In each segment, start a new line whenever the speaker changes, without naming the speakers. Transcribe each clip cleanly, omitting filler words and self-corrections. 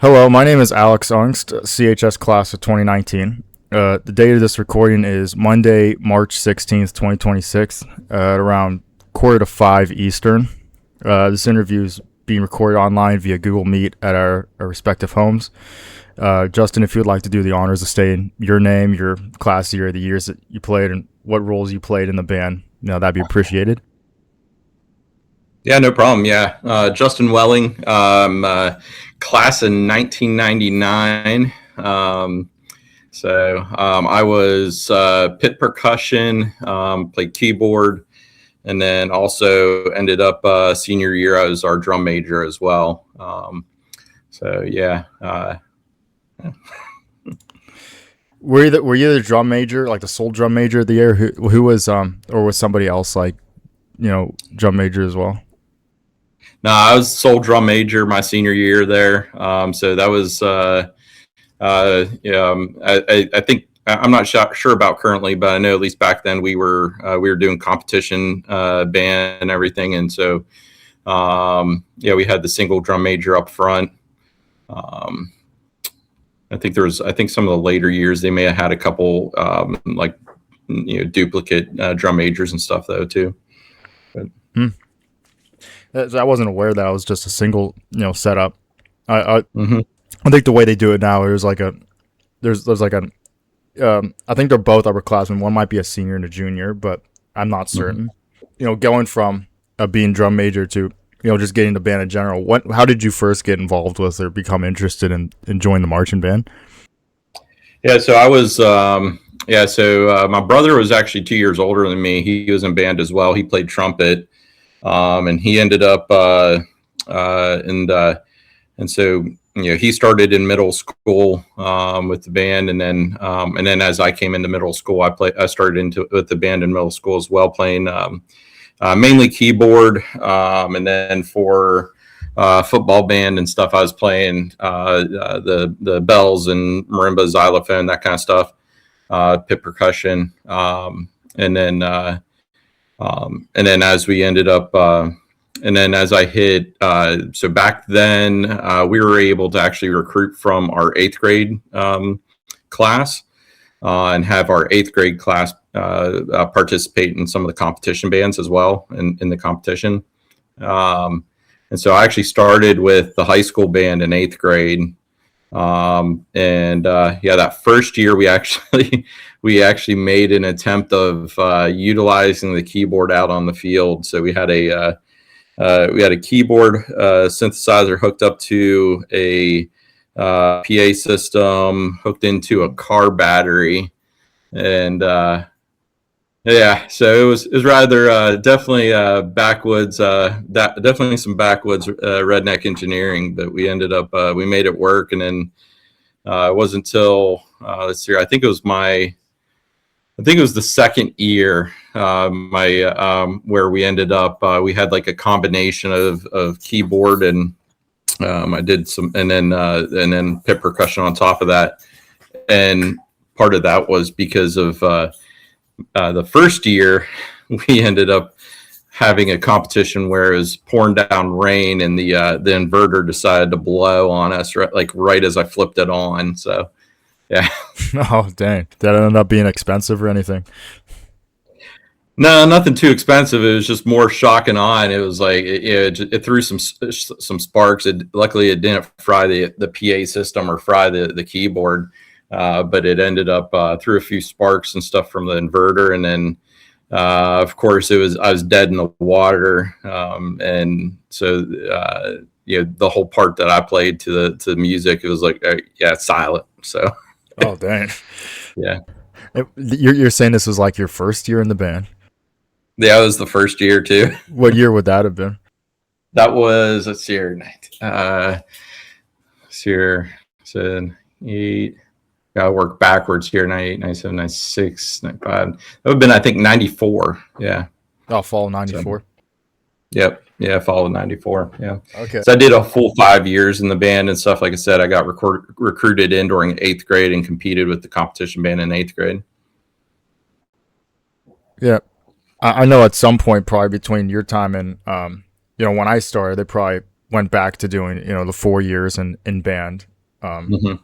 Hello, my name is Alex Aungst, CHS class of 2019. The date of this recording is Monday, March 16th, 2026, at around 4:45 Eastern. This interview is being recorded online via Google Meet at our respective homes. Justin, if you would like to do the honors of stating your name, your class year, the years that you played, and what roles you played in the band, that'd be appreciated.
Yeah, no problem. Yeah. Justin Welling, class in 1999. I was pit percussion, played keyboard, and then also ended up senior year, I was our drum major as well. Yeah.
Were you the drum major, like the sole drum major of the year? Who was or was somebody else drum major as well?
No, I was sole drum major my senior year there. So that was I think I'm not sure about currently, but I know at least back then we were doing competition band and everything, and so we had the single drum major up front. I think some of the later years they may have had a couple duplicate drum majors and stuff though too. But,
I wasn't aware that it was just a single, setup. I think the way they do it now, there's like a, I think they're both upperclassmen. One might be a senior and a junior, but I'm not certain. Going from being drum major to, just getting the band in general. How did you first get involved with or become interested in joining the marching band?
Yeah, so I was, my brother was actually 2 years older than me. He was in band as well. He played trumpet. And he ended up, he started in middle school with the band, and then as I came into middle school, I started with the band in middle school as well, playing mainly keyboard, and then for football band and stuff, I was playing the bells and marimba, xylophone, that kind of stuff, pit percussion, and then as we ended up, and then as I hit, so back then we were able to actually recruit from our 8th grade class and have our 8th grade class participate in some of the competition bands as well in the competition. And so I actually started with the high school band in 8th grade. That first year we actually made an attempt of utilizing the keyboard out on the field. So we had a keyboard synthesizer hooked up to a PA system, hooked into a car battery, and so it was rather definitely backwoods, definitely some backwoods redneck engineering, but we ended up we made it work. And then it wasn't until let's see, I think it was the second year where we ended up we had like a combination of keyboard and I did some, and then pit percussion on top of that. And part of that was because of the first year we ended up having a competition where it was pouring down rain, and the inverter decided to blow on us right as I flipped it on. So yeah.
Oh, dang. Did that end up being expensive or anything?
No, nothing too expensive. It was just more shock and awe. And it was like it threw some sparks. Luckily, it didn't fry the PA system or fry the keyboard, but it ended up threw a few sparks and stuff from the inverter. And then, of course, I was dead in the water, and so the whole part that I played to the music, it was like it's silent. So.
Oh, dang.
Yeah.
You're saying this was like your first year in the band?
Yeah, it was the first year too.
What year would that have been?
That was, let's see here, so 8, gotta work backwards here, 98, 97, 96, 95. That would have been, I think, 94. Yeah.
Oh, fall 94.
So, yep. Yeah, fall of 94. Yeah.
Okay.
So I did a full 5 years in the band and stuff. Like I said, I got recruited in during 8th grade and competed with the competition band in 8th grade.
Yeah. I know at some point, probably between your time and, when I started, they probably went back to doing, the 4 years in band.
Hmm.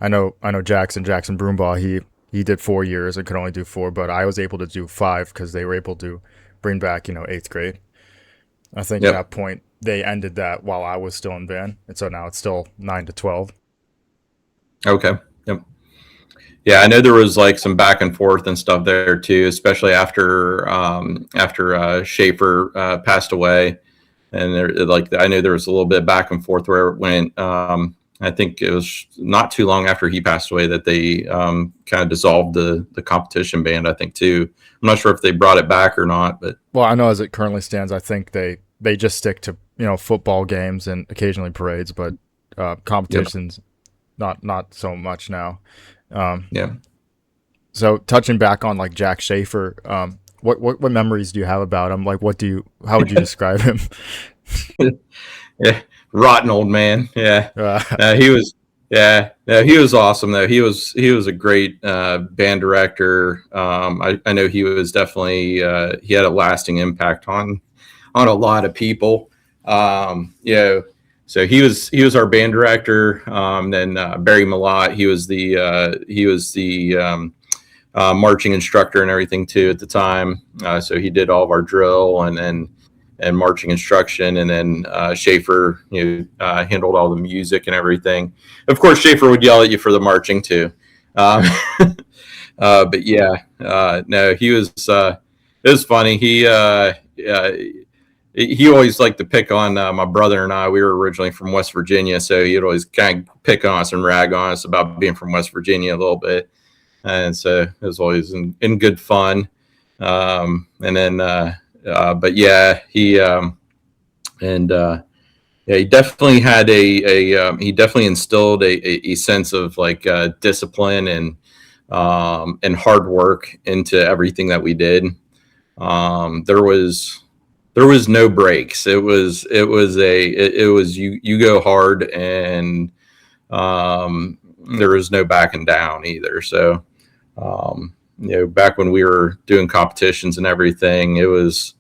I know Jackson Broombaugh. He did 4 years and could only do four, but I was able to do five because they were able to bring back eighth grade. I think at
Yep.
that point they ended that while I was still in band, and so now it's still 9 to 12.
Okay. Yep. Yeah, I know there was like some back and forth and stuff there too, especially after Schaefer passed away, and there like I know there was a little bit back and forth where it went. I think it was not too long after he passed away that they kind of dissolved the competition band. I think too. I'm not sure if they brought it back or not, but
Well, I know as it currently stands, I think they just stick to football games and occasionally parades, but
yep,
competitions not so much now. Um,
yeah.
so touching back on like Jack Shaffer, what memories do you have about him? Like, how would you describe him?
Yeah, rotten old man. Yeah,
Uh,
he was. Yeah, no, he was awesome though. He was a great band director. I know he was definitely he had a lasting impact on a lot of people. So he was our band director. Then Barry Mellott, he was the marching instructor and everything too at the time. So he did all of our drill and marching instruction, and then Schaefer, handled all the music and everything. Of course, Schaefer would yell at you for the marching too. Um, but yeah, no, he was. It was funny. He always liked to pick on my brother and I. We were originally from West Virginia, so he'd always kind of pick on us and rag on us about being from West Virginia a little bit, and so it was always in good fun. And then but yeah, and yeah, he definitely had he definitely instilled a sense of like discipline and hard work into everything that we did. There was no breaks. It was you go hard, and there was no backing down either. So back when we were doing competitions and everything, it was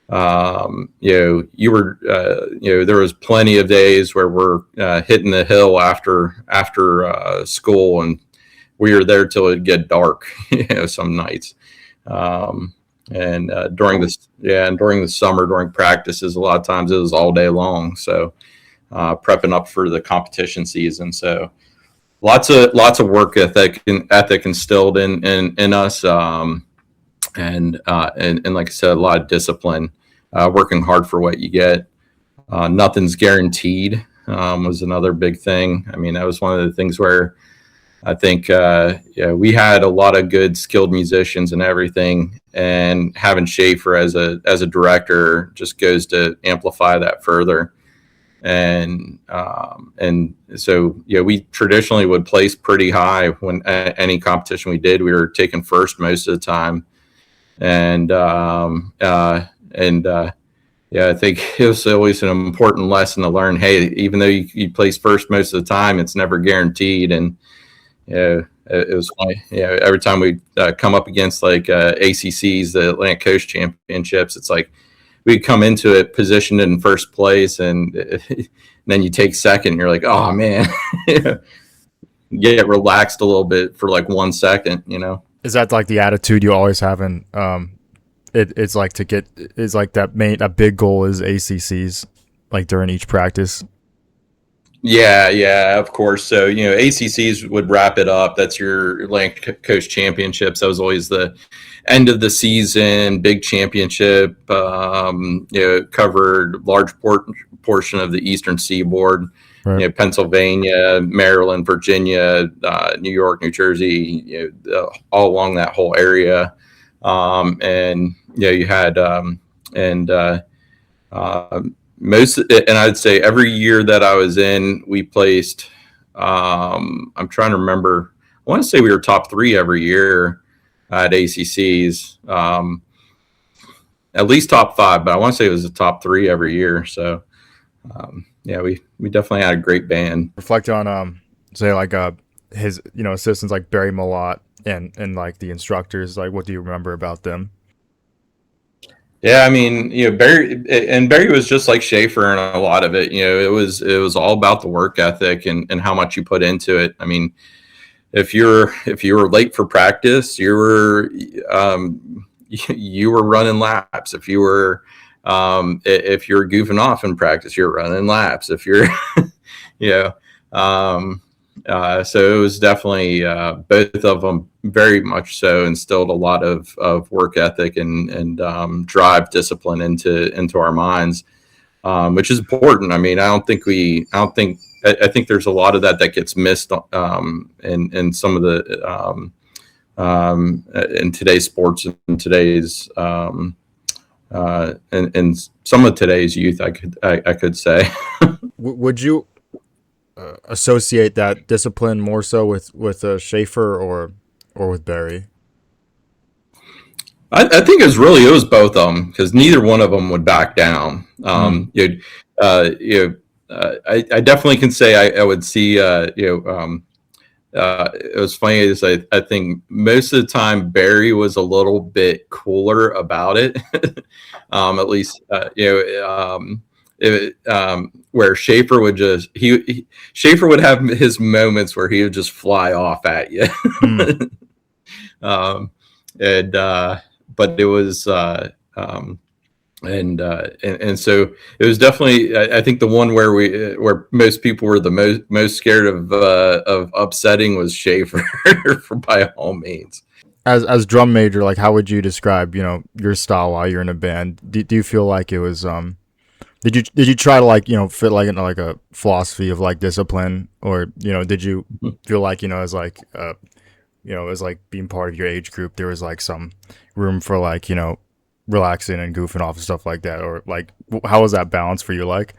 you were there was plenty of days where we're hitting the hill after school, and we were there till it get dark. Some nights. And during the summer, during practices, a lot of times it was all day long. So prepping up for the competition season. So lots of work ethic instilled in us. And like I said, a lot of discipline, working hard for what you get. Nothing's guaranteed, was another big thing. I mean, that was one of the things where I think we had a lot of good skilled musicians and everything, and having Schaefer as a director just goes to amplify that further. And so we traditionally would place pretty high when any competition we did. We were taking first most of the time, and yeah, I think it was always an important lesson to learn. Hey, even though you place first most of the time, it's never guaranteed. And it was funny. Every time we come up against like ACCs, the Atlantic Coast Championships, it's like we come into it positioned in first place, and then you take second, and you're like, oh man, get relaxed a little bit for like 1 second.
is that like the attitude you always have in it's like that big goal is ACCs like during each practice?
Yeah, of course. So, ACCs would wrap it up. That's your Atlantic Coast Championships. That was always the end of the season, big championship. Covered large portion of the Eastern Seaboard.
Right.
Pennsylvania, Maryland, Virginia, New York, New Jersey, all along that whole area. And you had and I'd say every year that I was in, we placed. I'm trying to remember. I want to say we were top 3 every year at ACCs. At least top 5, but I want to say it was the top 3 every year. So we definitely had a great band.
Reflect on say like his assistants like Barry Mellott and like the instructors. Like, what do you remember about them?
Yeah, I mean, Barry was just like Shaffer in a lot of it. It was all about the work ethic and how much you put into it. I mean, if you were late for practice, you were running laps. If you're goofing off in practice, you're running laps. If you're you know so it was definitely both of them very much so instilled a lot of work ethic and drive discipline into our minds, which is important. I mean, I think there's a lot of that gets missed in some of the in today's sports and today's and some of today's youth, I could say.
Would you associate that discipline more so with Shaffer or with Barry?
I think it was both of them, because neither one of them would back down. I definitely can say I would see it was funny is I think most of the time Barry was a little bit cooler about it. At least where Shaffer would Shaffer would have his moments where he would just fly off at you. But it was and so it was definitely, I think, the one where most people were the most scared of upsetting was Shaffer by all means.
As drum major, like, how would you describe your style while you're in a band? Do you feel like it was did you try to fit into like a philosophy of like discipline, or did you feel like as like as like being part of your age group there was like some room for like relaxing and goofing off and stuff like that, or like how was that balance for you like?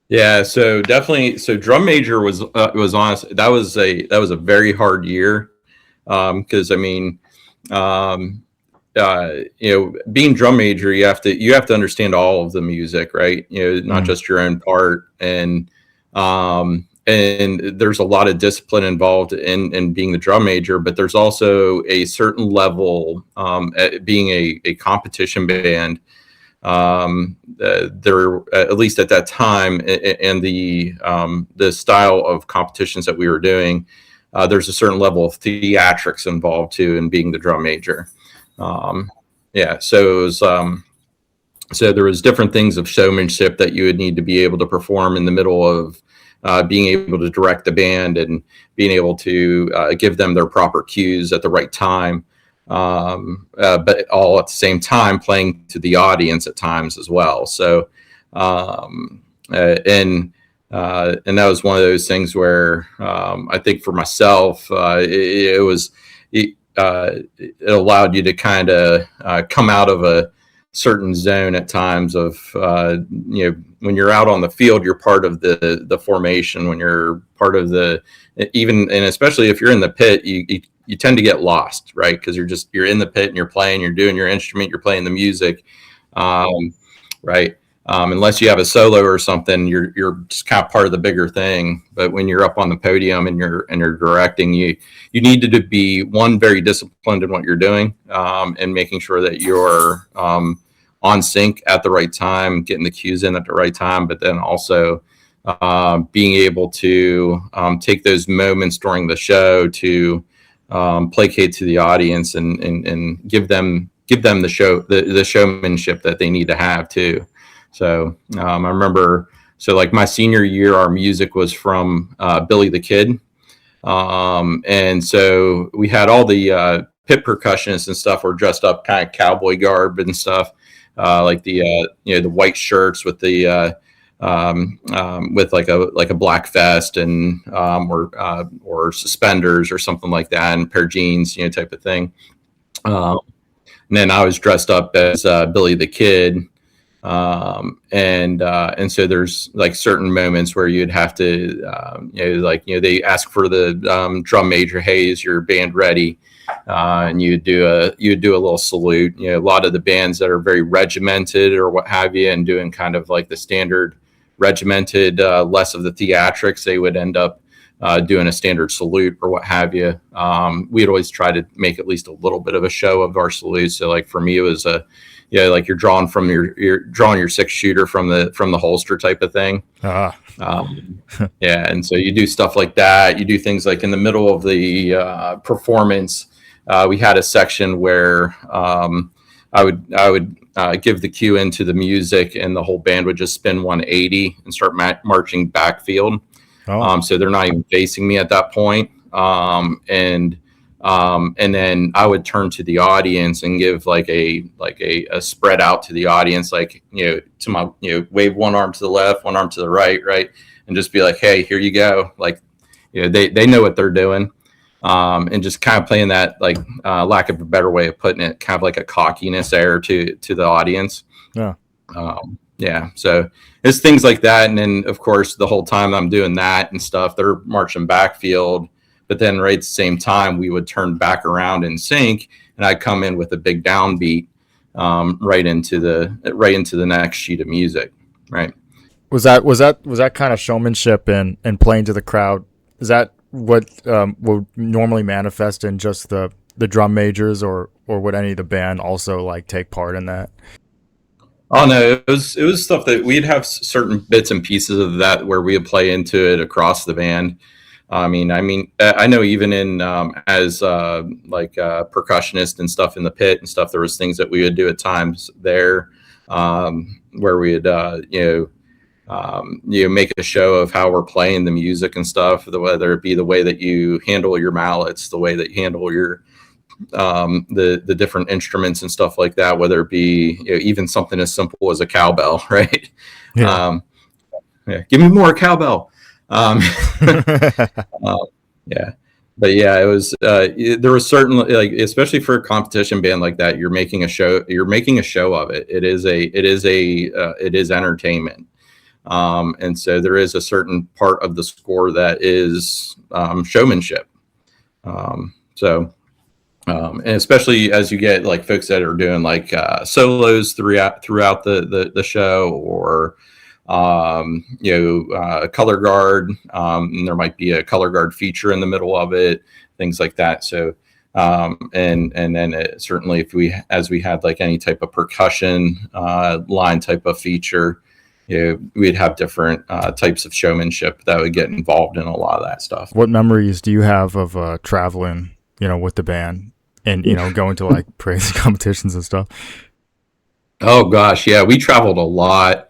Yeah, so definitely, drum major was honest. That was a very hard year, because I mean, being drum major, you have to understand all of the music, right? Not just your own part, and there's a lot of discipline involved in being the drum major, but there's also a certain level, at being a competition band. There, at least at that time, and the style of competitions that we were doing, there's a certain level of theatrics involved too in being the drum major. Yeah, so it was, so there was different things of showmanship that you would need to be able to perform in the middle of being able to direct the band and being able to give them their proper cues at the right time, but all at the same time playing to the audience at times as well. So, and that was one of those things where I think for myself, it allowed you to kind of come out of a certain zone at times of when you're out on the field, you're part of the formation. When you're part of and especially if you're in the pit, you tend to get lost, right? Because you're in the pit and you're playing, you're doing your instrument, you're playing the music, right? Unless you have a solo or something, you're just kind of part of the bigger thing. But when you're up on the podium and you're directing, you need to be very disciplined in what you're doing, and making sure that you're on sync at the right time, getting the cues in at the right time, but then also being able to take those moments during the show to placate to the audience and give them the showmanship that they need to have too. So I remember, like my senior year, our music was from Billy the Kid. And so we had all the pit percussionists and stuff were dressed up kind of cowboy garb and stuff, like the white shirts with the with like a black vest and or suspenders or something like that, and a pair of jeans, type of thing. And then I was dressed up as Billy the Kid. And so there's like certain moments where you'd have to, they ask for the drum major, hey, is your band ready? And you'd do a little salute. A lot of the bands that are very regimented or what have you, and doing kind of like the standard regimented, less of the theatrics, they would end up doing a standard salute or what have you. We'd always try to make at least a little bit of a show of our salute. So like for me, it was like you're drawing from you're drawing your 6-shooter from the holster type of thing. Yeah, and so you do stuff like that. You do things like in the middle of the performance. We had a section where I would give the cue into the music, and the whole band would just spin 180 and start marching backfield. So they're not even facing me at that point. And then I would turn to the audience and give like a spread out to the audience, like, to my, wave one arm to the left, one arm to the right, and just be like, hey, here you go. Like, they know what they're doing. And just kind of playing that, like, lack of a better way of putting it, kind of like a cockiness air to the audience. Yeah. So it's things like that. And then, of course, the whole time I'm doing that and stuff, they're marching backfield. But then right at the same time, we would turn back around and sync, and I'd come in with a big downbeat right into the next sheet of music. Right.
Was that kind of showmanship and playing to the crowd? Is that what would normally manifest in just the drum majors, or would any of the band also like take part in that?
Oh no, it was stuff that we'd have certain bits and pieces of that where we would play into it across the band. I mean, I know even in as like percussionist and stuff in the pit and stuff, there was things that we would do at times there where we'd make a show of how we're playing the music and stuff, whether it be the way that you handle your mallets, the way that you handle your the different instruments and stuff like that, whether it be even something as simple as a cowbell, right? Yeah. Give me more cowbell. Yeah, but yeah, it was there was certainly, like, especially for a competition band like that, you're making a show of it. It is entertainment. And so there is a certain part of the score that is showmanship. And especially as you get like folks that are doing like solos throughout the show, or color guard, and there might be a color guard feature in the middle of it, things like that. So and then certainly if we had like any type of percussion line type of feature, we'd have different types of showmanship that would get involved in a lot of that stuff.
What memories do you have of traveling, with the band and, going to like praise competitions and stuff?
Oh gosh, yeah, we traveled a lot.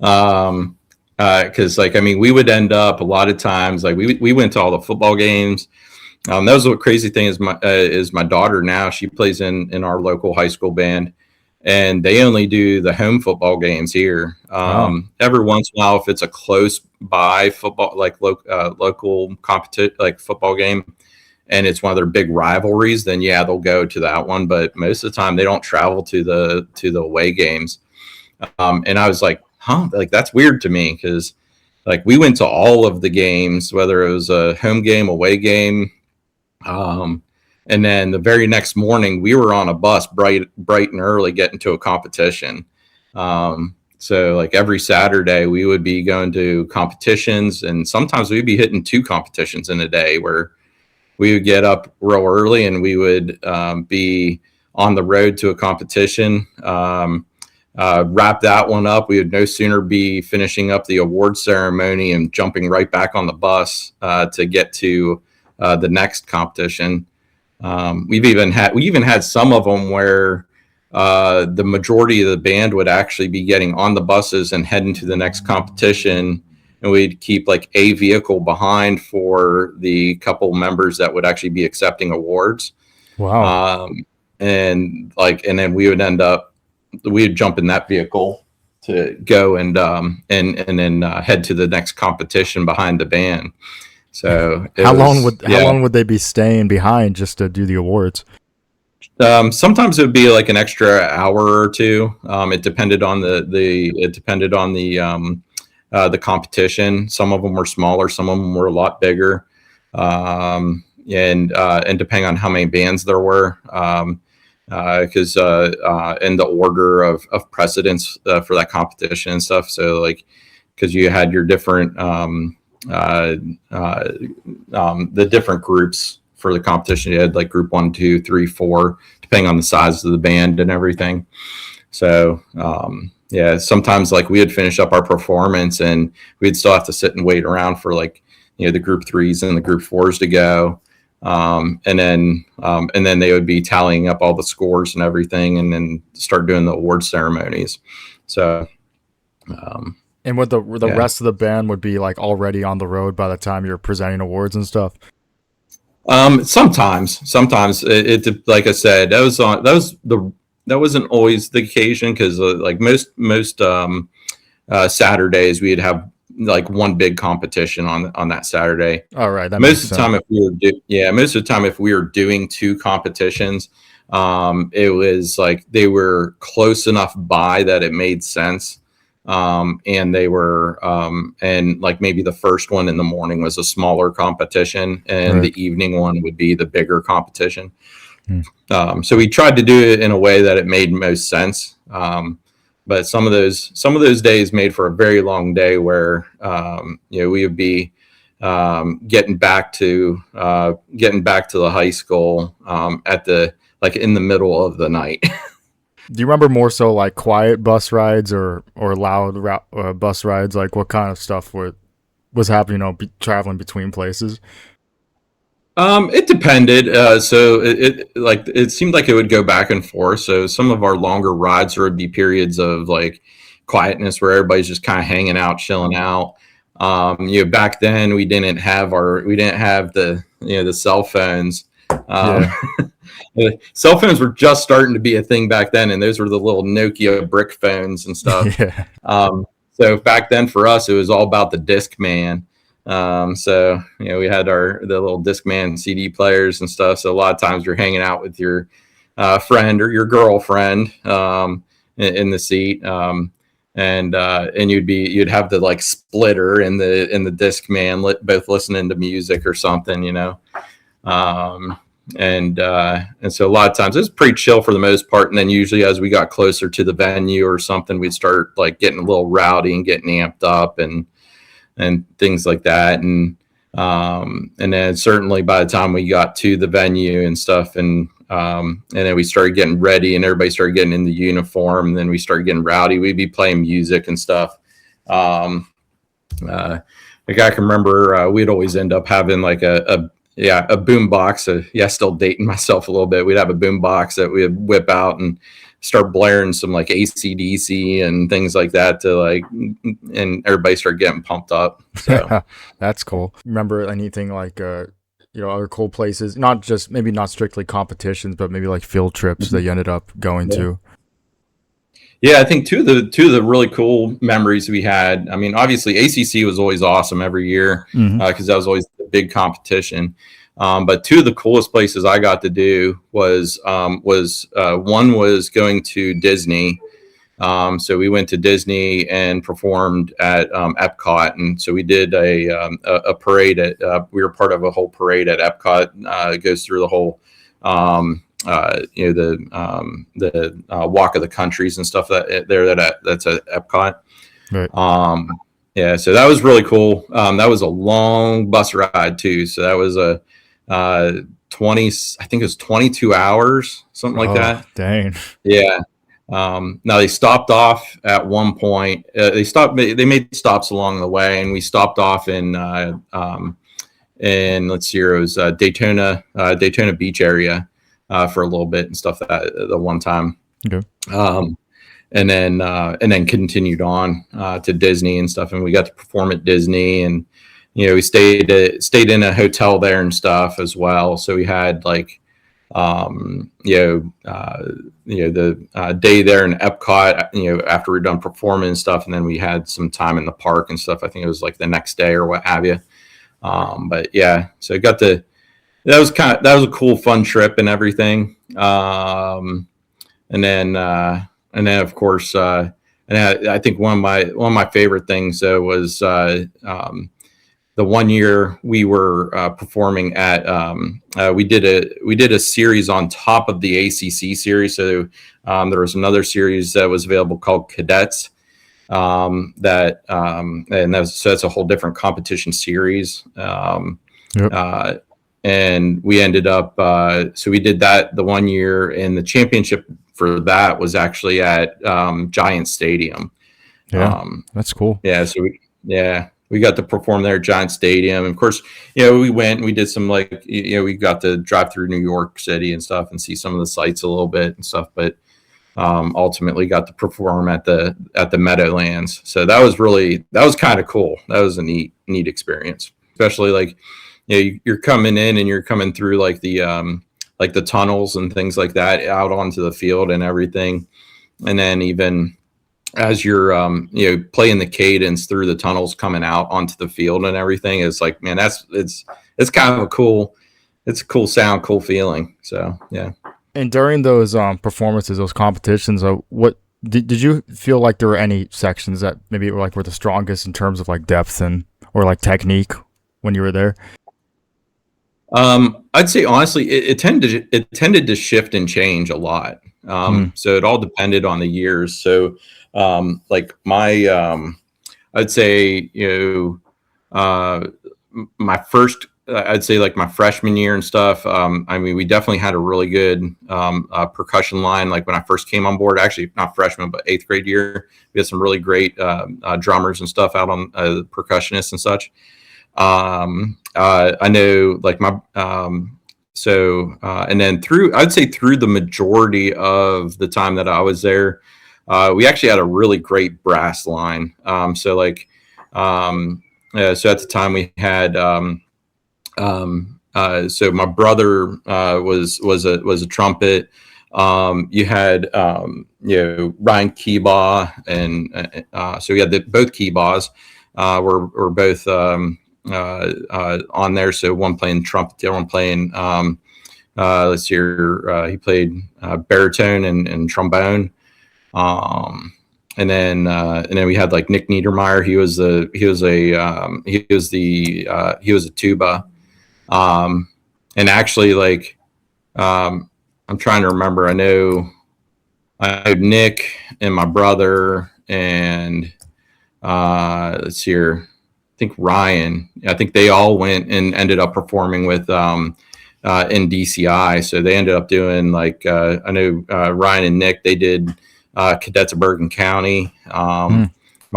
Cause like, we would end up a lot of times, like we went to all the football games. That was the crazy thing is my daughter now, she plays in our local high school band, and they only do the home football games here. Every once in a while, if it's a close by football, like local competition, like football game, and it's one of their big rivalries, then yeah, they'll go to that one. But most of the time they don't travel to the away games. And I was like, like that's weird to me, because like we went to all of the games, whether it was a home game, away game. And then the very next morning we were on a bus bright and early getting to a competition. So like every Saturday we would be going to competitions, and sometimes we'd be hitting 2 competitions in a day, where we would get up real early and we would be on the road to a competition, wrap that one up. We would no sooner be finishing up the award ceremony and jumping right back on the bus to get to the next competition. We even had some of them where the majority of the band would actually be getting on the buses and heading to the next competition, and we'd keep like a vehicle behind for the couple members that would actually be accepting awards.
Wow.
And then we'd jump in that vehicle to go and then head to the next competition behind the band. So how long
would they be staying behind just to do the awards?
Sometimes it would be like an extra hour or 2. It depended on the competition. Some of them were smaller, some of them were a lot bigger, and depending on how many bands there were, because in the order of precedence for that competition and stuff. So like, because you had your different the different groups for the competition. You had like group 1, 2, 3, 4, depending on the size of the band and everything. So yeah, sometimes like we would finish up our performance and we'd still have to sit and wait around for like, the group 3s and the group 4s to go. And then they would be tallying up all the scores and everything, and then start doing the award ceremonies. So,
and would the rest of the band would be like already on the road by the time you're presenting awards and stuff?
Sometimes it like I said, that wasn't always the occasion, because like most Saturdays we'd have like one big competition on that Saturday.
All right.
Most of the time, if we were doing 2 competitions, it was like they were close enough by that it made sense. And they were, and like maybe the first one in the morning was a smaller competition, and the evening one would be the bigger competition. So we tried to do it in a way that it made most sense. But some of those days made for a very long day where, we would be, getting back to the high school, in the middle of the night.
Do you remember more so like quiet bus rides or loud bus rides? Like what kind of stuff was happening, traveling between places?
It depended. So it seemed like it would go back and forth. So some of our longer rides, there would be periods of like quietness where everybody's just kind of hanging out, chilling out. Back then we didn't have the cell phones. The cell phones were just starting to be a thing back then, and those were the little Nokia brick phones and stuff.
Yeah.
So back then for us, it was all about the Discman. So we had the little Discman CD players and stuff. So a lot of times you're hanging out with your friend or your girlfriend in the seat, and you'd have the like splitter in the Discman, both listening to music or something, and so a lot of times it was pretty chill for the most part. And then usually as we got closer to the venue or something, we'd start like getting a little rowdy and getting amped up and things like that. And then certainly by the time we got to the venue and stuff, and then we started getting ready and everybody started getting in the uniform, and then we started getting rowdy. We'd be playing music and stuff. Like I can remember, we'd always end up having like a boombox. Still dating myself a little bit. We'd have a boombox that we'd whip out and start blaring some like ACDC and things like that and everybody started getting pumped up. So
that's cool. Remember anything like other cool places? Not strictly competitions, but maybe like field trips that you ended up going to.
Yeah, I think two of the really cool memories we had. I mean, obviously ACC was always awesome every year because that was always the big competition. But two of the coolest places I got to do was one was going to Disney. So we went to Disney and performed at Epcot, and so we did a parade we were part of a whole parade at Epcot. It goes through the whole the walk of the countries and stuff that's at Epcot.
Right.
So that was really cool. That was a long bus ride too. So that was a 20, I think it was 22 hours, something like that.
Dang.
Yeah. Now they stopped off at one point. They made stops along the way, and we stopped off in let's see, it was Daytona Beach area for a little bit and stuff the one time.
Okay.
And then continued on to Disney and stuff, and we got to perform at Disney, and we stayed in a hotel there and stuff as well. So we had like the day there in Epcot, after we we're done performing and stuff, and then we had some time in the park and stuff. I think it was like the next day or what have you. But yeah, so that was a cool, fun trip and everything. And then of course, and I think one of my favorite things was the one year we were performing at we did a series on top of the ACC series. So there was another series that was available called Cadets. And that's a whole different competition series.
Yep.
And we ended up so we did that the one year, and the championship for that was actually at Giant Stadium.
Yeah, that's cool.
Yeah, so we got to perform there at Giant Stadium. And of course, we went and we did some we got to drive through New York City and stuff and see some of the sights a little bit and stuff. But ultimately got to perform at the Meadowlands. So that was kind of cool. That was a neat experience, especially you're coming in and you're coming through the tunnels and things like that out onto the field and everything. And then even as you're playing the cadence through the tunnels coming out onto the field and everything, it's like, man, it's kind of a cool sound, cool feeling. So yeah.
And during those performances, those competitions, what did you feel like there were any sections that maybe were the strongest in terms of depth or technique when you were there?
I'd say honestly, it tended to shift and change a lot. So it all depended on the years. So I'd say my first. I'd say my freshman year and stuff. We definitely had a really good percussion line. Like when I first came on board, actually not freshman, but 8th grade year, we had some really great drummers and stuff out on percussionists and such. I know and then I'd say through the majority of the time that I was there, we actually had a really great brass line. So at the time we had. So my brother was a trumpet. You had Ryan Keebaugh, and so we had both Keebaughs were both on there. So one playing trumpet, the other one playing let's see here, he played baritone and trombone. And then we had Nick Niedermeyer. He was a tuba. And actually I'm trying to remember, I know Nick and my brother and let's see here, I think Ryan, I think they all went and ended up performing with in DCI. So they ended up doing I know Ryan and Nick, they did Cadets of Bergen County. My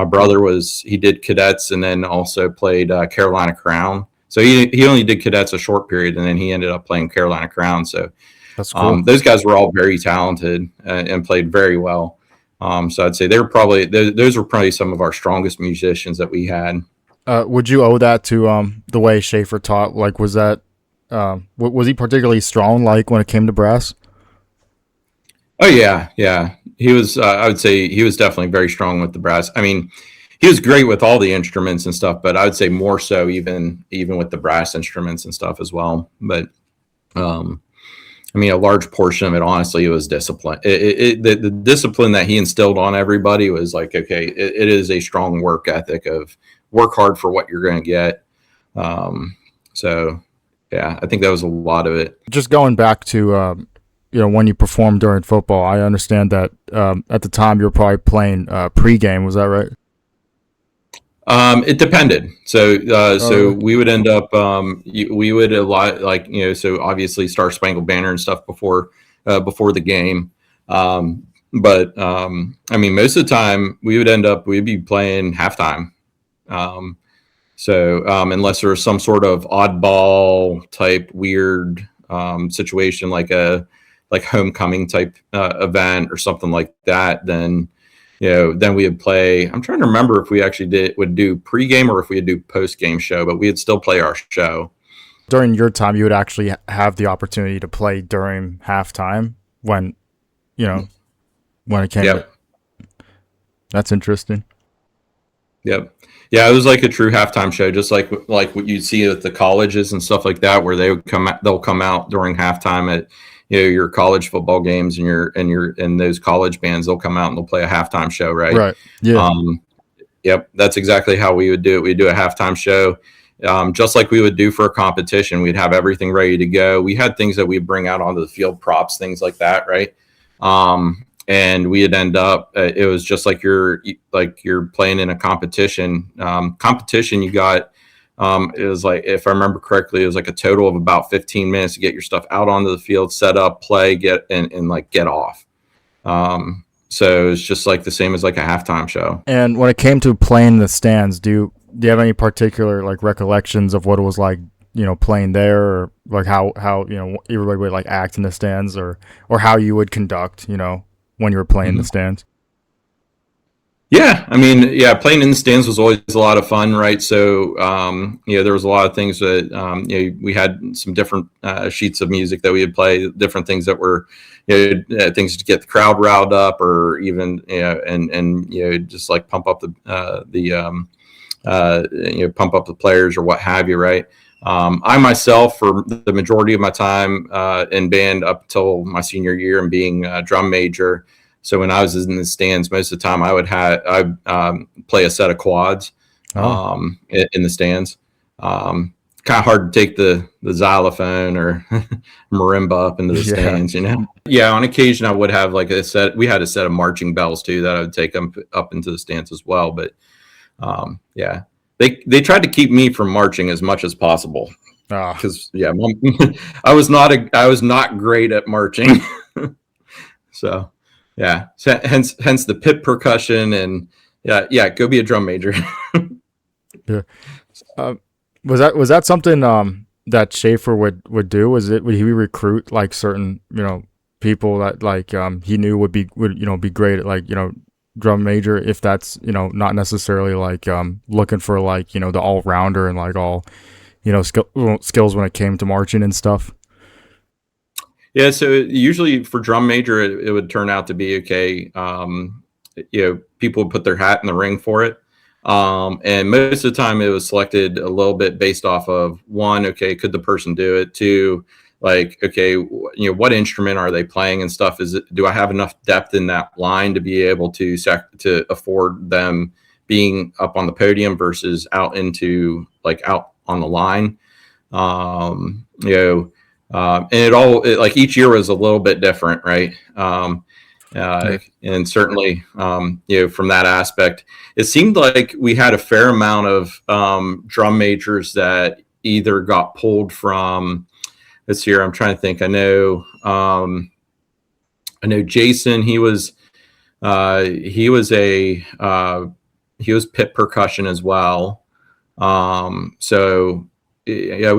brother he did Cadets and then also played Carolina Crown. So he only did Cadets a short period, and then he ended up playing Carolina Crown. So
that's cool.
Those guys were all very talented and played very well. So I'd say those were probably some of our strongest musicians that we had.
Would you owe that to the way Shaffer taught? Was that was he particularly strong when it came to brass?
Oh yeah. He was. I would say he was definitely very strong with the brass. He was great with all the instruments and stuff, but I would say more so even with the brass instruments and stuff as well. But a large portion of it, honestly, it was discipline. The discipline that he instilled on everybody was okay, it is a strong work ethic of work hard for what you're going to get. So yeah, I think that was a lot of it. Just
going back to when you performed during football, I understand that at the time you were probably playing pregame. Was that right?
It depended. So we would end up, we would a lot so obviously Star Spangled Banner and stuff before the game. But most of the time we'd be playing halftime. Unless there was some sort of oddball type weird, situation, like homecoming type, event or something like that, then we would play. I'm trying to remember if we actually would do pregame or if we would do postgame show, but we'd still play our show.
During your time, you would actually have the opportunity to play during halftime when it came.
Yep.
That's interesting.
Yep. Yeah, it was like a true halftime show, just like what you'd see at the colleges and stuff like that, where they'll come out during halftime at your college football games and those college bands, they'll come out and they'll play a halftime show, right?
Right. Yeah.
Yep. That's exactly how we would do it. We'd do a halftime show, just like we would do for a competition. We'd have everything ready to go. We had things that we'd bring out onto the field, props, things like that, right? And we'd end up, it was just like you're playing in a competition. Competition, you got, it was if I remember correctly, it was a total of about 15 minutes to get your stuff out onto the field, set up, play, get off. So it's just like the same as like a halftime show.
And when it came to playing the stands, do you have any particular like recollections of what it was like, playing there, or like how everybody would like act in the stands, or how you would conduct, when you were playing the stands?
Yeah, I mean, yeah, playing in the stands was always a lot of fun, right? So, there was a lot of things that, we had some different sheets of music that we would play, different things that were, things to get the crowd riled up, or even, and just like pump up pump up the players or what have you, right? I myself, for the majority of my time in band up until my senior year and being a drum major. So when I was in the stands, most of the time I play a set of quads in the stands. Kind of hard to take the xylophone or marimba up into the stands, Yeah, on occasion I would have like a set. We had a set of marching bells too that I would take them up into the stands as well. But yeah, they tried to keep me from marching as much as possible because I was not great at marching. So. Yeah, hence the pit percussion, and go be a drum major.
Yeah, was that something that Shaffer would do? Would he recruit like certain people that like he knew would be great at like drum major, if that's not necessarily like looking for like the all rounder and like all skills when it came to marching and stuff?
Yeah, so usually for drum major, it would turn out to be okay. People would put their hat in the ring for it. And most of the time it was selected a little bit based off of one, okay, could the person do it? Two, like, okay, what instrument are they playing and stuff? Do I have enough depth in that line to be able to afford them being up on the podium versus out on the line? And like each year was a little bit different, right? And certainly, from that aspect, it seemed like we had a fair amount of drum majors that either got pulled from. This year, I'm trying to think. I know Jason. He was pit percussion as well. So. Yeah,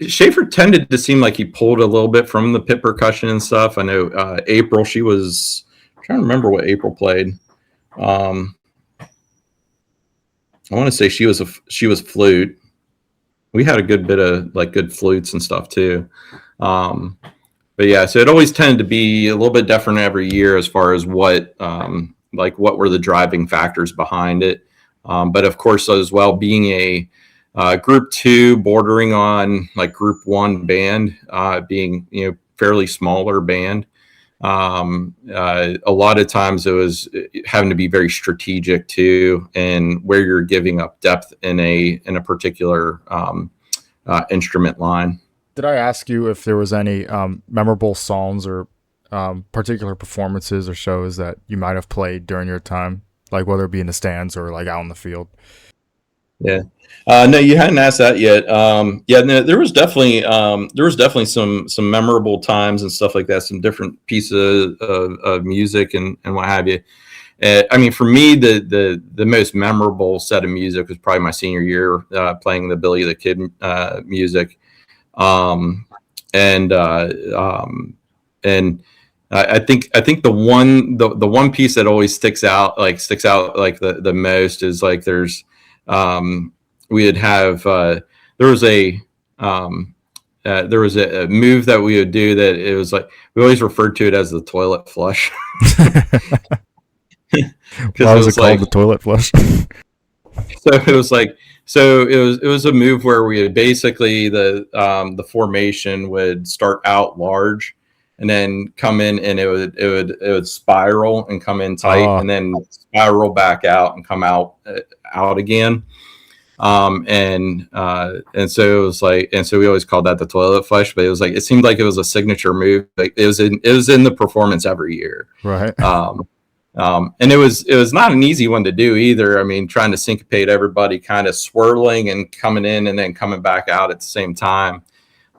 Shaffer tended to seem like he pulled a little bit from the pit percussion and stuff. I know April, I'm trying to remember what April played. I want to say she was flute. We had a good bit of like good flutes and stuff too. But yeah, so it always tended to be a little bit different every year as far as what were the driving factors behind it. But of course, as well, being a group 2 bordering on like group 1 band, being fairly smaller band, a lot of times it was having to be very strategic too, and where you're giving up depth in a particular instrument line.
Did I ask you if there was any memorable songs or particular performances or shows that you might have played during your time, like whether it be in the stands or like out in the field?
Yeah. No, you hadn't asked that yet. No, there was definitely some memorable times and stuff like that. Some different pieces of music and what have you. I mean, for me, the most memorable set of music was probably my senior year, playing the Billy the Kid music. And I think the one piece that always sticks out like the most is like there's we'd have there was a move that we would do that it was like we always referred to it as the toilet flush.
Why was it called the toilet flush?
So it was a move where we would basically the formation would start out large and then come in and it would spiral and come in tight and then spiral back out and come out again. And so it was like, and so we always called that the toilet flush, but it was like, it seemed like it was a signature move. Like it was in the performance every year.
Right.
And it was not an easy one to do either. I mean, trying to syncopate everybody kind of swirling and coming in and then coming back out at the same time.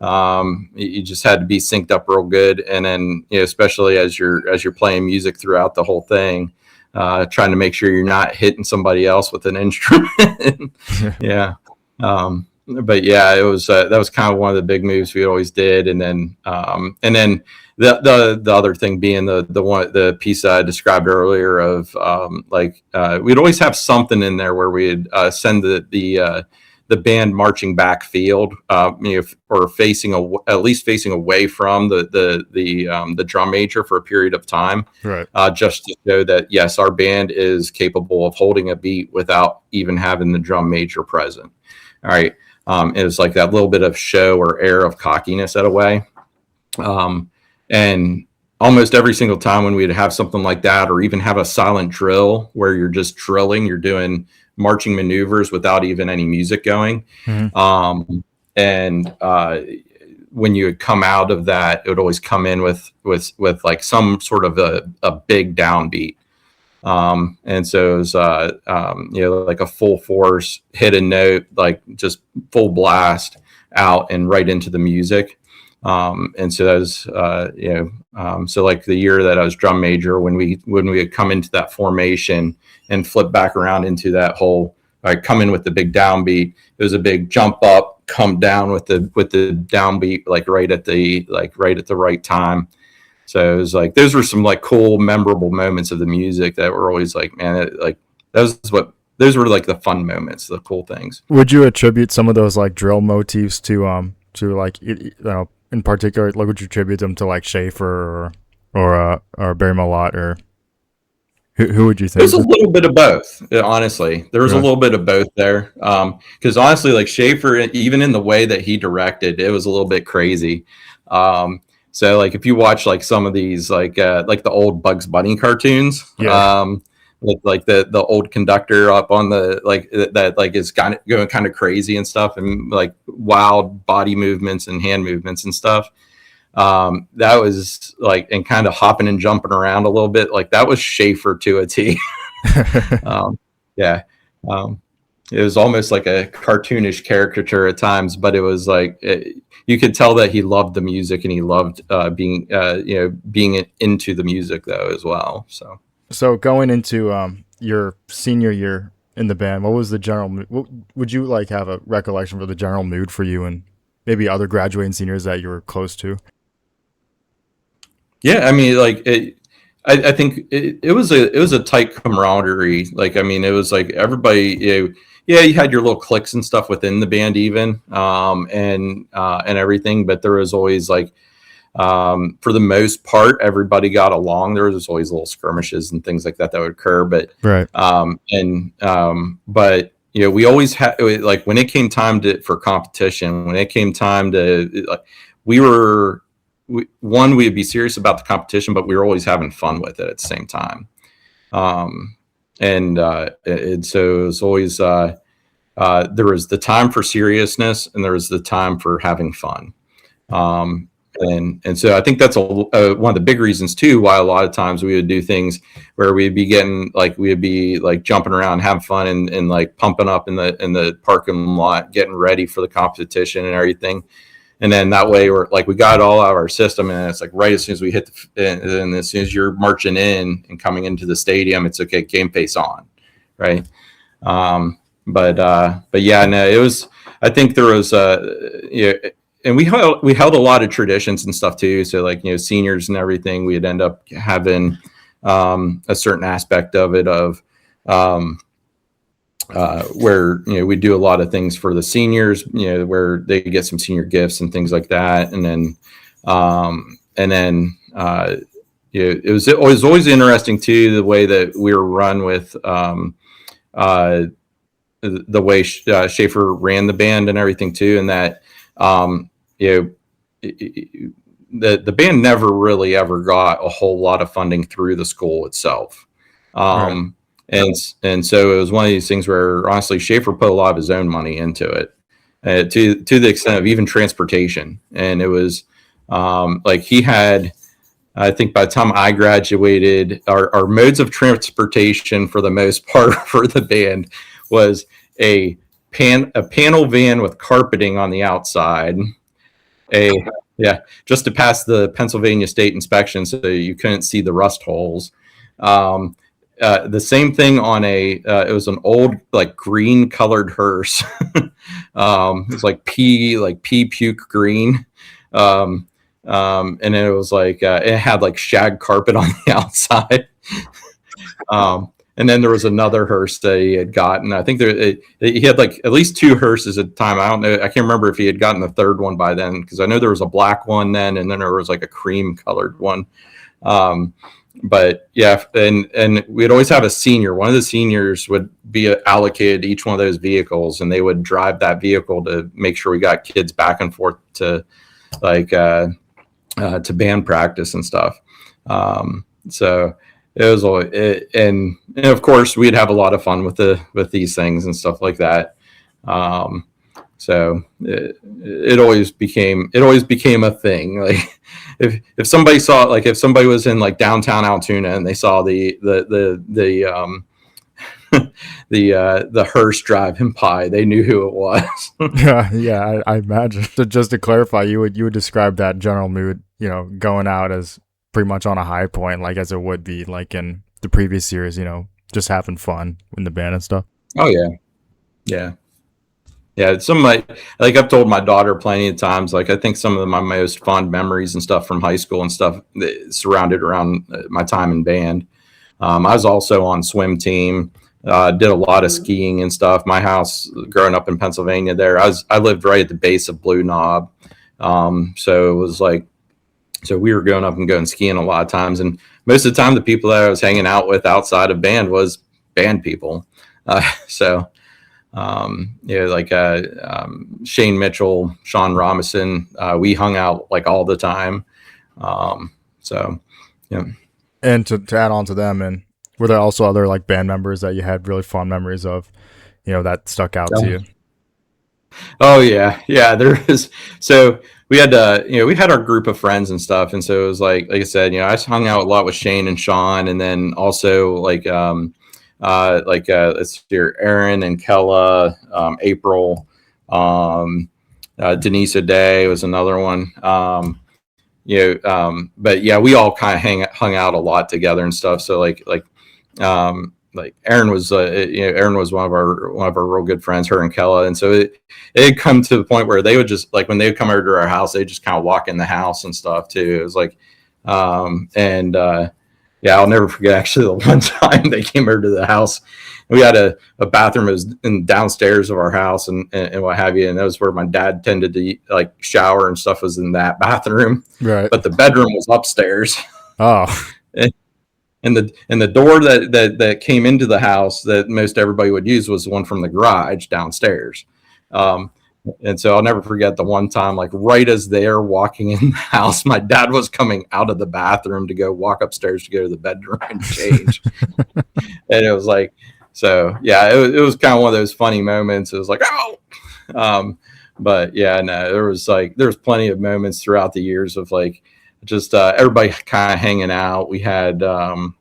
You just had to be synced up real good. And then, especially as you're playing music throughout the whole thing, trying to make sure you're not hitting somebody else with an instrument. Yeah. But yeah, it was, that was kind of one of the big moves we always did. And then the other thing being the piece that I described earlier of, we'd always have something in there where we'd send the band marching back field, or at least facing away from the drum major for a period of time,
right?
Just to show that yes, our band is capable of holding a beat without even having the drum major present. All right, it was like that little bit of show or air of cockiness at a way, and almost every single time when we'd have something like that, or even have a silent drill where you're just drilling, you're doing marching maneuvers without even any music going. Mm-hmm. When you would come out of that, it would always come in with like some sort of a big downbeat. And so it was, like a full force hit a note, like just full blast out and right into the music. And so that was, so like the year that I was drum major, when we had come into that formation and flip back around into that whole, come in with the big downbeat, it was a big jump up, come down with the downbeat, like right at the right time. So it was like, those were some like cool, memorable moments of the music that were always like, man, those were like the fun moments, the cool things.
Would you attribute some of those like drill motifs to like, in particular, like, would you attribute them to like Shaffer or Barry Mellott, or who would you think?
There's a little bit of both, honestly. There was a little bit of both there. Because honestly, like Shaffer, even in the way that he directed, it was a little bit crazy. So like if you watch like some of these like the old Bugs Bunny cartoons, like the old conductor up on the that is kind of going kind of crazy and stuff, and like wild body movements and hand movements and stuff. That was like, and kind of hopping and jumping around a little bit, like that was Shaffer to a T. It was almost like a cartoonish caricature at times, but it was like you could tell that he loved the music and he loved being into the music though as well.
So going into your senior year in the band, what was the general mood? Would you like have a recollection for the general mood for you and maybe other graduating seniors that you were close to?
Yeah, I mean, like I think it was a tight camaraderie. Like, I mean, it was like everybody, you had your little cliques and stuff within the band even, and everything, but there was always like, for the most part, everybody got along. There was always little skirmishes and things like that would occur, but
right.
But we always had, like, when it came time for competition, when it came time to, like, we'd be serious about the competition, but we were always having fun with it at the same time. And so it was always, there was the time for seriousness and there was the time for having fun. And so I think that's one of the big reasons too, why a lot of times we would do things where we'd be jumping around, having fun and like pumping up in the parking lot, getting ready for the competition and everything. And then that way we got it all out of our system, and it's like right as soon as we hit and as soon as you're marching in and coming into the stadium, it's okay, game face on, right? But yeah, no, it was. I think there was and we held a lot of traditions and stuff too. So like seniors and everything, we'd end up having a certain aspect of it where we do a lot of things for the seniors, where they get some senior gifts and things like that, and then it was always interesting too, the way that we were run with the way Shaffer ran the band and everything too, and that the band never really ever got a whole lot of funding through the school itself. Right. And so it was one of these things where honestly Shaffer put a lot of his own money into it, to the extent of even transportation. And it was like he had, I think by the time I graduated, our modes of transportation for the most part for the band was a panel van with carpeting on the outside, a yeah, just to pass the Pennsylvania state inspection, so you couldn't see the rust holes. The same thing on it was an old like green colored hearse. It was like pea puke green. And it was like it had like shag carpet on the outside. And then there was another hearse that he had gotten. I think he had like at least 2 hearses at the time. I don't know. I can't remember if he had gotten the third one by then, because I know there was a black one then, and then there was like a cream colored one. But yeah, and we'd always have a senior. One of the seniors would be allocated each one of those vehicles, and they would drive that vehicle to make sure we got kids back and forth to like to band practice and stuff. So it was and of course we'd have a lot of fun with these things and stuff like that. So it always became a thing. Like if somebody saw it, like if somebody was in like downtown Altoona and they saw the hearse driving by, they knew who it was.
Yeah, I imagine. Just to clarify, you would describe that general mood, going out as pretty much on a high point, like as it would be like in the previous years, just having fun in the band and stuff.
Oh yeah. Some of my, like I've told my daughter plenty of times, like I think some of my most fond memories and stuff from high school and stuff surrounded around my time in band. I was also on swim team, did a lot of skiing and stuff. My house growing up in Pennsylvania there, I lived right at the base of Blue Knob. So it was like, so we were going up and going skiing a lot of times. And most of the time, the people that I was hanging out with outside of band was band people. Like Shane Mitchell, Sean Robinson, we hung out like all the time. Yeah.
And to add on to them, and were there also other like band members that you had really fond memories of, that stuck out to you?
Oh yeah. There is. So we had we had our group of friends and stuff, and so it was like I said, I hung out a lot with Shane and Sean, and then also like let's see, Aaron and Kella, April, Denise O'Day was another one. But yeah, we all kind of hung out a lot together and stuff. So like Aaron was Aaron was one of our real good friends, her and Kella, and so it had come to the point where they would just like when they would come over to our house, they just kind of walk in the house and stuff too. It was like yeah, I'll never forget actually the one time they came over to the house. We had a bathroom that was in downstairs of our house and what have you. And that was where my dad tended to like shower and stuff was in that bathroom.
Right.
But the bedroom was upstairs.
Oh.
And the door that came into the house that most everybody would use was the one from the garage downstairs. And so I'll never forget the one time, like right as they're walking in the house, my dad was coming out of the bathroom to go walk upstairs to go to the bedroom and change. And it was like, so yeah, it was kind of one of those funny moments. It was like, oh, but yeah, no, there was plenty of moments throughout the years of like, just everybody kind of hanging out. We had a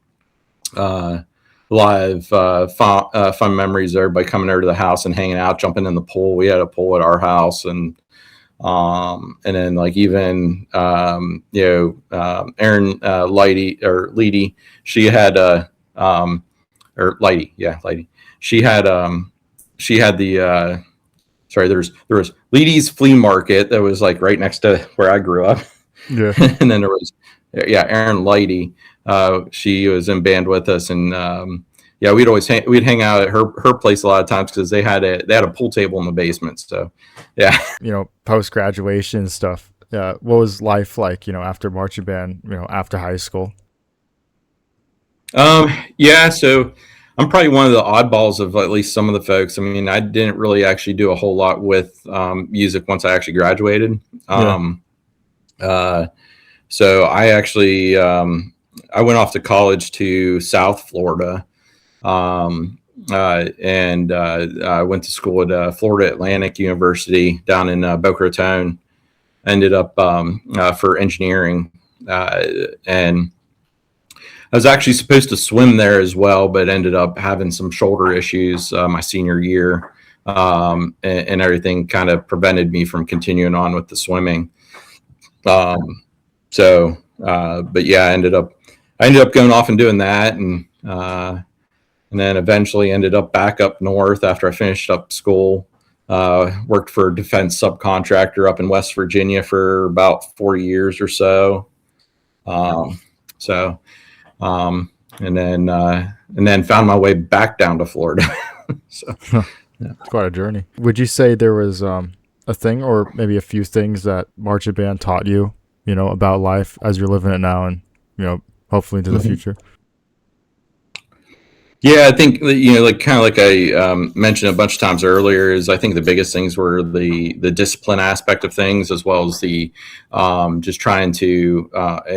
lot of fun memories of everybody coming over to the house and hanging out, jumping in the pool. We had a pool at our house, and then like even Erin Leidy, she had or Leidy, yeah, Leidy. She had the there was Leidy's flea market that was like right next to where I grew up.
Yeah.
And then there was Erin Leidy. She was in band with us, and we'd hang out at her place a lot of times because they had a pool table in the basement. So yeah,
post graduation stuff. What was life like? After marching band. After high school.
So I'm probably one of the oddballs of at least some of the folks. I mean, I didn't really actually do a whole lot with music once I actually graduated. So I actually I went off to college to South Florida, and I went to school at Florida Atlantic University down in Boca Raton. Ended up for engineering, and I was actually supposed to swim there as well, but ended up having some shoulder issues my senior year, and everything kind of prevented me from continuing on with the swimming. But yeah, I ended up going off and doing that, and then eventually ended up back up north after I finished up school. Worked for a defense subcontractor up in West Virginia for about 4 years or so. Um, so, and then found my way back down to Florida. So,
yeah. It's quite a journey. Would you say there was a thing or maybe a few things that marching band taught you, about life as you're living it now and, hopefully into the future?
Yeah, I think like kind of like I mentioned a bunch of times earlier, is I think the biggest things were the discipline aspect of things, as well as the just trying to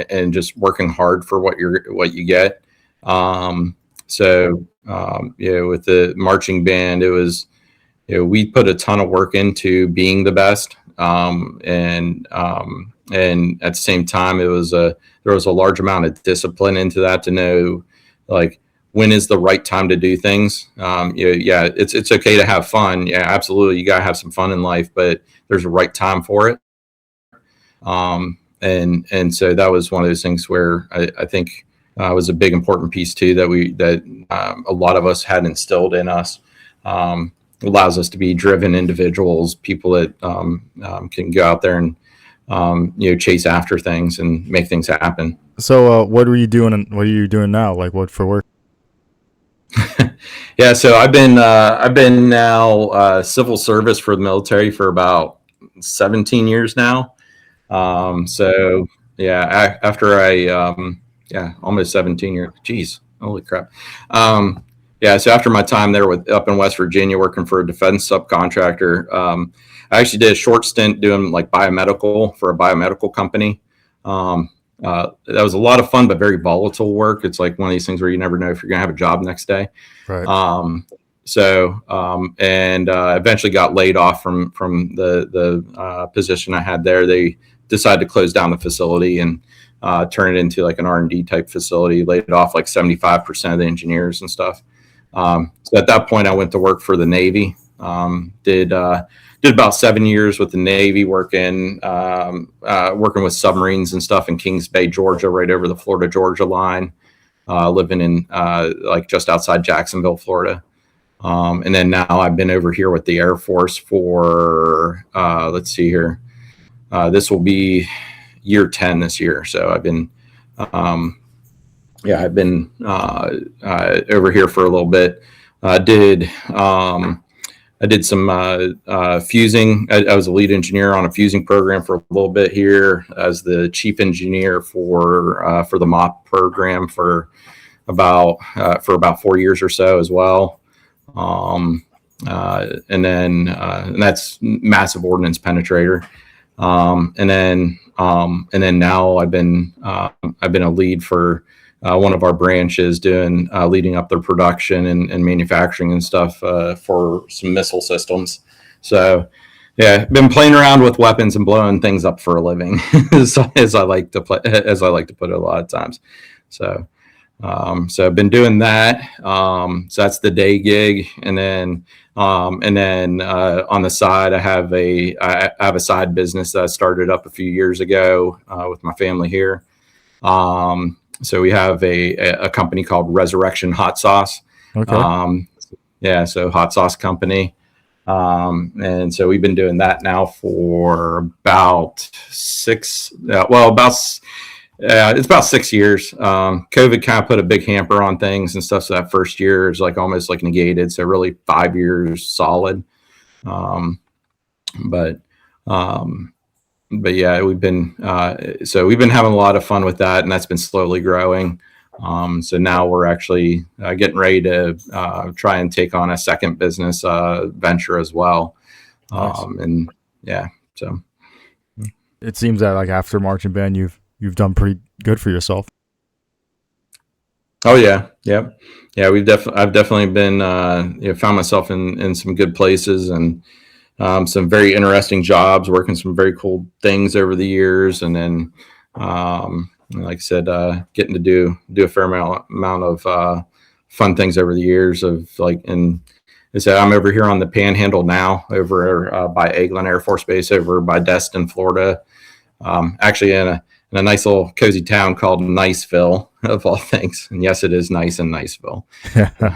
and just working hard for what you get. With the marching band, it was we put a ton of work into being the best, and at the same time, there was a large amount of discipline into that to know like when is the right time to do things. It's okay to have fun. Yeah, absolutely. You gotta have some fun in life, but there's a right time for it. And so that was one of those things where I think was a big important piece too, that a lot of us had instilled in us. Allows us to be driven individuals, people that can go out there and chase after things and make things happen.
So what were you doing, and what are you doing now? Like, what for work?
Yeah, so I've been now civil service for the military for about 17 years now. So yeah, after almost 17 years. Geez, holy crap. So after my time there up in West Virginia working for a defense subcontractor, I actually did a short stint doing like biomedical for a biomedical company. That was a lot of fun, but very volatile work. It's like one of these things where you never know if you're going to have a job next day.
Right.
Eventually got laid off from the position I had there. They decided to close down the facility and turn it into like an R&D type facility, laid off like 75% of the engineers and stuff. So at that point, I went to work for the Navy. Did about 7 years with the Navy, working with submarines and stuff in Kings Bay, Georgia, right over the Florida-Georgia line, living in like just outside Jacksonville, Florida. And then now I've been over here with the Air Force for, let's see here. This will be year 10 this year. So I've been over here for a little bit. I did some fusing. I was a lead engineer on a fusing program for a little bit here as the chief engineer for the MOP program for about 4 years or so as well. And that's massive ordnance penetrator. And then now I've been a lead for one of our branches doing leading up their production and manufacturing and stuff for some missile systems. So yeah, been playing around with weapons and blowing things up for a living, as I like to put it a lot of times. So I've been doing that. So that's the day gig, and then on the side, I have a side business that I started up a few years ago with my family here. So we have a company called Resurrection Hot Sauce.
Okay.
So hot sauce company. And so we've been doing that now for about it's about 6 years. COVID kind of put a big hamper on things and stuff. So that first year is like almost like negated. So really 5 years solid. But yeah, we've been having a lot of fun with that, and that's been slowly growing. So now we're actually getting ready to try and take on a second business venture as well.
Nice.
And yeah, so
it seems that like after marching band, you've done pretty good for yourself.
Oh yeah, yeah. I've definitely been found myself in some good places and some very interesting jobs, working some very cool things over the years, and then like I said, getting to do a fair amount of fun things over the years of like, and I said, I'm over here on the Panhandle now, over by Eglin Air Force Base, over by Destin, Florida. actually in a nice little cozy town called Niceville, of all things. And yes, it is nice in Niceville.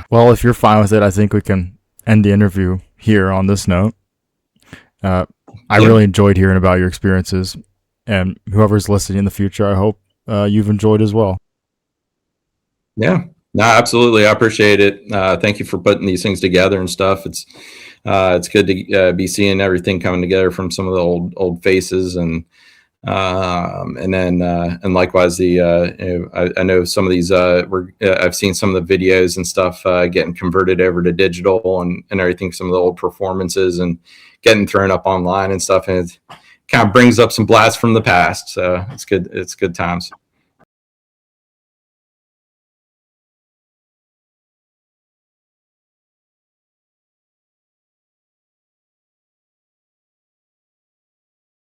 Well, if you're fine with it, I think we can end the interview here on this note. I really enjoyed hearing about your experiences, and whoever's listening in the future, I hope you've enjoyed as well.
Yeah, no, absolutely. I appreciate it. Thank you for putting these things together and stuff. It's good to be seeing everything coming together from some of the old faces, and likewise I know some of these I've seen some of the videos and stuff getting converted over to digital and everything, some of the old performances and getting thrown up online and stuff, and it kind of brings up some blasts from the past. So it's good times.